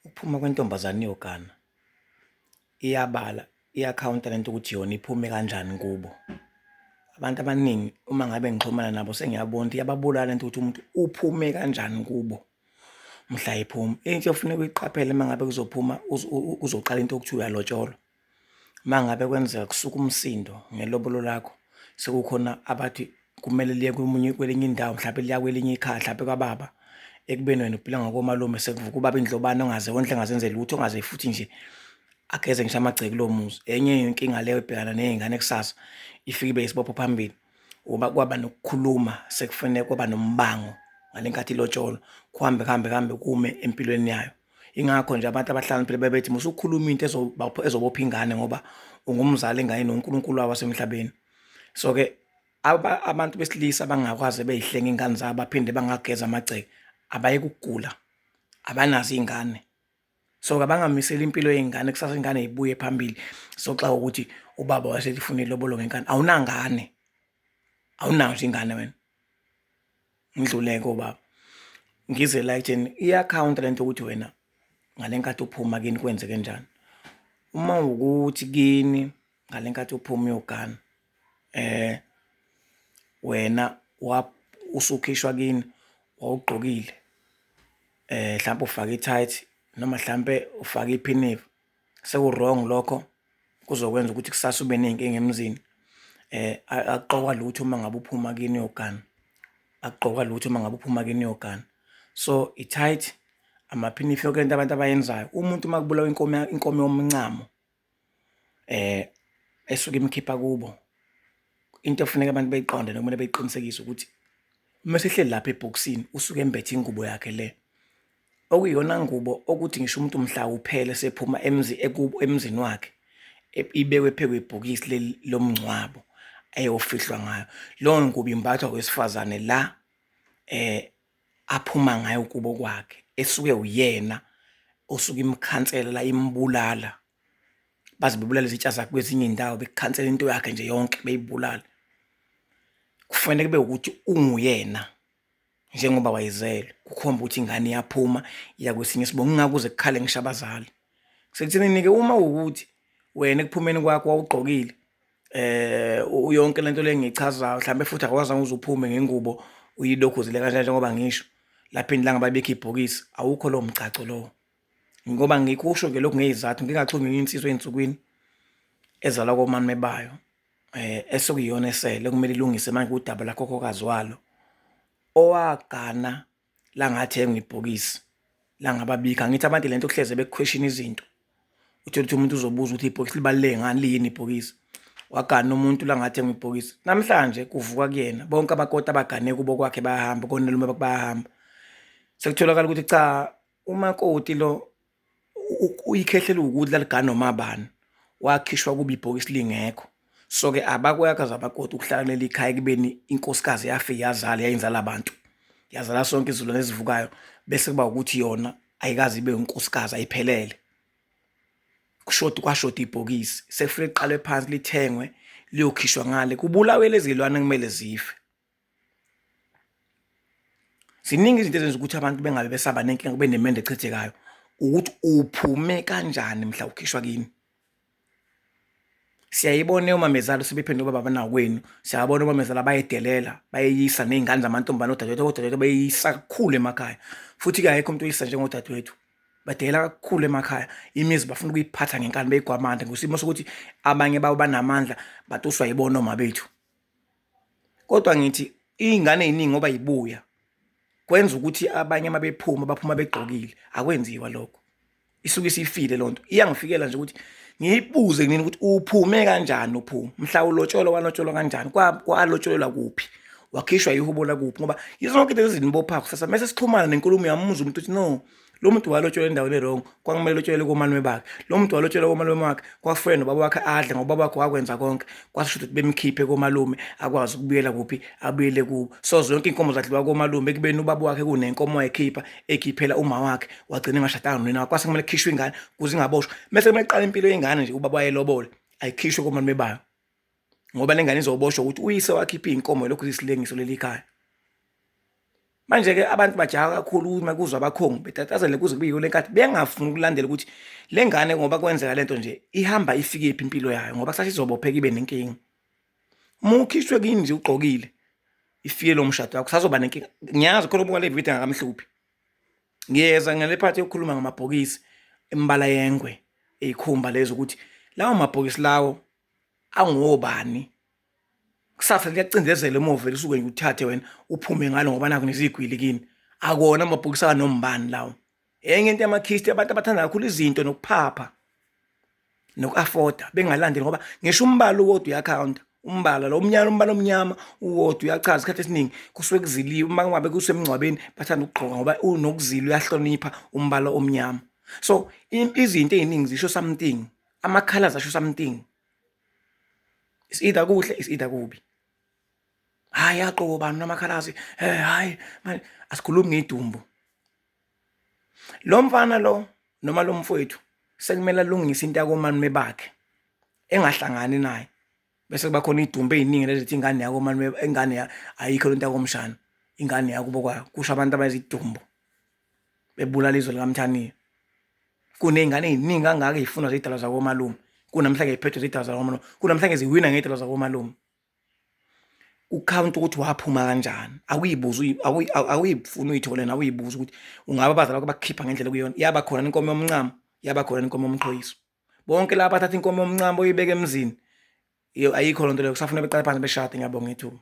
Ukuphuma kwentombazane iyogana iyabala, iyakhawunta lento ukuthi yona iphume kanjani kubo. Abantu abaningi uma ngabe ngixhumana nabo sengiyabona ukuthi iyababulala lento ukuthi umuntu uphume kanjani kubo mhla ephuma. Into ofuneka uyiqaphele uma ngabe kuzophuma uzoqala into okuthiwa uyalotsholwa. Uma ngabe kwenzeka kusuka umsindo ngelobolo lakho, sekukhona abathi kumele liye kwelinye indawo, mhlawumbe liya kwelinye ikhaya, mhlawumbe kwababa, ekubeni wena uphila ngakomalume sekuvuka ubaba indlobane ongaze wondle engazenzeli lutho, ongaze futhi nje ageze ngisho amagceke kulowo muzi. Enye inkinga leyo ebhekana ney'ngane kusasa, ifike ibe isibopho phambili. Kwaba nokukhuluma, sekufanele kwaba nombango ngale nkathi ilotsholwa, kuhambe kume empilweni yayo. Ingakho nje abantu abahlakaniphile bebethi musukhuluma into ezobopha ingane ngoba ungumzali engane noNkulunkulu wasemhlabeni. So-ke abantu besilisa bangakwazi bey'hlenga iy'ngane zabo baphinde bangageza amagceke, abayeke ukugula, abanazo iy'ngane. So abangamiseli impilo yey'ngane, kusasa ingane ibuye phambili. Soxa ukuthi ubaba wayesethi ufuna ilobolo ngenkani, awunangane, awunayo nje ingane wena, ngidluleke ubaba. Ngize la ekutheni i-akhawunti lento ukuthi wena ngale nkathi uphuma kini kwenzeke njani. Uma ukuthi kini ngale nkathi uphuma uyogana, wena usukhishwa kini wawugqokile, mhlawumbe ufake i-tight noma mhlampe ufake iphinifa, seku-wrong lokho, kuzokwenza ukuthi kusasa ube ney'nkinga emzini. Akugqokwa lutho uma ngabe uphuma kini uyogana, akugqokwa lutho uma ngabe uphuma kini uyogana. So i-tight, amaphinifa, yonke lento abantu abayenzayo. Umuntu uma kubulawa inkomo yomncamo esuke imkhipha kubo, into efuneka abantu beyiqonde nokumele beyiqinisekise ukuthi uma sehleli lapha ebhokisini usuke embethe ingubo yakhe le, okuyiyona ngubo okuthi ngisho umuntu mhla uphele sephuma emzini wakhe ibekwe phezu kwebhokisi leli lomngcwabo eyofihlwa ngayo. Leyo ngubo imbathwa owesifazane la aphuma ngayo kubo kwakhe, esuke uyena osuke imkhansela la imbulala. Baze bebulala izitsha zakhe kwezinye iy'ndawo, bekukhansela into yakhe nje yonke beyibulala. Kufanele kube ukuthi unguyena njengoba wayizelwe, kukhomba ukuthi ingane iyaphuma iya kwesinye isibongo, kungakuze kukhale ngisho abazali. Sekuthenini-ke uma ukuthi wena ekuphumeni kwakho wawugqokile yonke lento le engiyichazayo, mhlawumbe futhi akwazanga uze uphume ngengubo uyilokhuzile kanjalo njengoba ngisho lapha endlanga babekho ibhokisi, awukho lowo mcaco lowo. Ngoba ngikusho-ke lokhu ngey'zathu ngingaxhumi insizwa ey'nsukwini ezalwa komame bayo, esekuyiyona esele kumele ilungise manje udaba lakhokhokazi walo owagana langathengwa ibhokisi langababikho. Angithi abantu lento kuhleze bekuquestion izinto, uthole ukuthi umuntu uzobuza ukuthi ibhokisi libaluleke ngani, liyini ibhokisi, wagana umuntu langathengwa ibhokisi. Namhlanje kuvuka kuyena, bonke amakoti abagane kubo kwakhe bayahamba, konelume bayahamba. Sekutholakala ukuthi cha, umakoti lo uyikhehlela ukudla ligana noma bani, wakhishwa kuba ibhokisi lingekho. So-ke abakwakazi amakoti ukuhlala ikhaya ekubeni inkosikazi yafika yazala, yayinzala abantu, yazala sonke izilwane ezivukayo, bese kuba ukuthi yona ayikazi ibe unkosikazi ayiphelele. Kwashoda ibhokisi, sekufanele liqalwe phansi lithengwe liyokhishwa ngale, kubulawe lezi zilwane kumele zife. Ziningi izinto ezenza ukuthi abantu bengabe besaba nenkinga, kube nemende echithekayo, ukuthi uphume kanjani mhla ukhishwa kini. Siyayibona omamezala sebephendula baba nakwenu, siyabona omamezala bayedelela, bayeyisa ney'ngane zamantombane odadewethu bayeyisa kakhulu emakhaya. Futhi-ke ayekho umuntu oyisa njengodadewethu, badelela kakhulu emakhaya. Imizi bafuna ukuyiphatha ngenkani, beyigwamanda ngosimo sokuthi abanye babo banamandla batuswa yibona oma bethu. Kodwa ngithi iy'ngane ey'ningi ngoba yibuya, kwenza ukuthi abanye uma bephuma baphuma begqokile, akwenziwa lokho. Isuke isifile loo nto. Iyangifikela nje ukuthi ngiyibuze kunini ukuthi uphume kanjani uphuma. Mhla ulotsholwa walotsholwa kanjani? Kwalotsholelwa kuphi? Wakhishwa yihubo lakuphi? Ngoba yizonke lezi zinto bophakho. Sasa mase sixhumana nenkulumo yamuzwa umuntu ukuthi no, lo muntu walotsholwa endaweni erong, kwakumele lotsholele komalume bakhe. Lo muntu walotsholwa komalume wakhe, kwafuna nobaba wakhe adle ngoba ubaba wakhe wakwenza konke. Kwasho ukuthi bemkhiphe komalume akwazi ukubuyela kuphi, abuyele kubo. So zonke inkomo zadliwa komalume ekubeni ubaba wakhe kunenkomo ekhiphela uma wakhe, wagcina engashadanga nonina wakhe. Kwase kumele kukhishwe ingane ukuze ingaboshwa. Mase kumele kuqala impilo yengane nje ubaba wayelobole, ayikhishwe komalume bayo. Ngoba lengane izoboshwa ukuthi uyise wakhipha iy'nkomo lokhu zisilengiso leli khaya. Manje-ke abantu bajaha kakhulu ukuthi makuzwa abakhongi betatazele kuze kube yiyo le nkathi bengafuni ukulandela ukuthi le ngane ngoba kwenzeka lento nje ihamba ifike iphi impilo yayo ngoba kusasa izobopheka ibe nenkinga. Uma ukhishwe kini nje ugqokile ifike lo mshado wakho sazoba nenkinga. Ngiyazi khona ubuka le video ngakamhluphi. Ngiyeza ngale part yokukhuluma ngamabhokisi imbala yengwe eyikhumba lezo ukuthi lawo mabhokisi lawo angobani. Kusasa liyacindezela emuva lisuke nje uthathe wena uphume ngalo ngoba nakho nezigwili kini. Akona amabhokisi anombani lawo. Enye into yamakhisti abantu abathanda kakhulu izinto nokuphapha noku-afforda bengalandeli ngoba ngisho umbala uwodwa uyakhawunta. Umbala lo umnyama umbala omnyama uwodwa uyachaza isikhathi esiningi kusuke kuziliwe uma ngabe kusemngcwabeni bathanda ukugqoka ngoba unokuzila uyahlonipha umbala omnyama. So izinto eziningi zisho something, ama-colors asho something. Is either kuhle is either kubi. Hayi yaqoba bani nama-colors hayi manje asikhulumi ngedumbu. Lo mfana lo noma lo mfowethu sekumele alungise into yakomalume bakhe engahlangani naye. Bese kuba khona idumbu eziningi lezithi ingane yakomalume ingane ayikho lento yakomshana ingane yakubo kwayo kusho abantu abayizidumbu bebulala izwe likaMthaniya. Kunezingane eziningi kangaka ezifuna zidalwa zakomalume kunamhlanje iphethwe zidalwa zakomalume kunamhlanje ziwina ngedalwa zakomalume. Ukhawunta ukuthi waphuma kanjani akuyibuza awuyifuna uyithole na uyibuza ukuthi ungaba abazali bakho bakukhipha ngendlela kuyona yaba khona inkomo yomncamo yaba khona inkomo yomqhoyiso bonke laba bathatha inkomo yomncamo oyibeka emzini ayikho lonto leyo kusafuna beqala phansi beshade ngiyabonga ithuba.